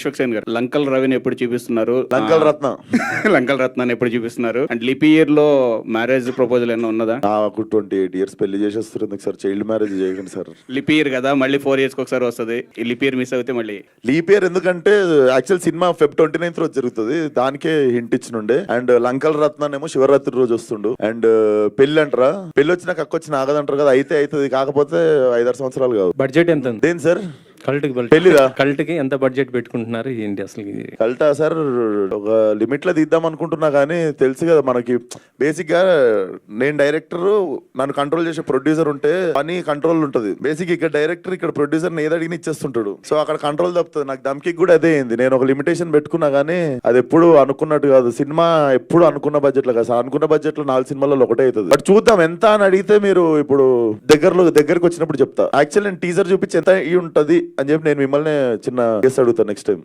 విశ్వక్సేన్ గారు లంకల్ రవిని ఎప్పుడు చూపిస్తున్నారు? లంకల్ రత్న లంకల్ రత్నాన్ని ఎప్పుడు చూపిస్తున్నారు? అండ్ లిపి ఇయర్ లో మ్యారేజ్ ప్రపోజల్ ఏమైనా ఉన్నదా? నాకు 28 years పెళ్లి చేసేస్తారు సార్. చైల్డ్ మ్యారేజ్ చేయకండి సార్. లిపి ఇయర్ కదా, మళ్ళీ 4 years ఒకసారి వస్తుంది. ఈ లిపి ఇయర్ మిస్ అయితే మళ్ళీ లీప్ ఇయర్ ఎందుకంటే యాక్చువల్ సినిమా Feb 29th రోజు జరుగుతుంది. దానికే హింట్ ఇచ్చినుండే. అండ్ లంకల్ రత్నాన్ ఏమో శివరాత్రి రోజు వస్తుండు. అండ్ పెళ్లి అంటారా, పెళ్లి వచ్చినా కక్కొచ్చిన ఆగదంటారు కదా, అయితే అవుతుంది. కాకపోతే 5-6 సంవత్సరాలు కాదు. బడ్జెట్ ఎంత ఉంది దేని సార్? పెళ్లిదా కల్ట్ కి ఎంత బడ్జెట్ పెట్టుకుంటున్నారు ఏంటి అసలు? కల్టా సార్, ఒక లిమిట్ లో తీద్దాం అనుకుంటున్నా కానీ తెలుసు కదా మనకి. బేసిక్ గా నేను డైరెక్టర్, నన్ను కంట్రోల్ చేసే ప్రొడ్యూసర్ ఉంటే పని కంట్రోల్ ఉంటది. బేసిక్ ఇక్కడ డైరెక్టర్, ఇక్కడ ప్రొడ్యూసర్ ఏది అడిగిన ఇచ్చేస్తుంటాడు. సో అక్కడ కంట్రోల్ తప్పుతుంది. నాకు దమ్కి కూడా అదే అయింది. నేను ఒక లిమిటేషన్ పెట్టుకున్నా కానీ అది ఎప్పుడు అనుకున్నట్టు కాదు. సినిమా ఎప్పుడు అనుకున్న బడ్జెట్ లో కాదు. అనుకున్న బడ్జెట్ లో 4 సినిమాలలో ఒకటే అవుతుంది. బట్ చూద్దాం ఎంత అని అడిగితే మీరు ఇప్పుడు దగ్గరకు వచ్చినప్పుడు చెప్తా. యాక్చువల్ నేను టీజర్ చూపించి ఎంత అయి ఉంటది అని చెప్పి నేను మిమ్మల్ని చిన్న గెస్ అడుగుతాను నెక్స్ట్ టైం.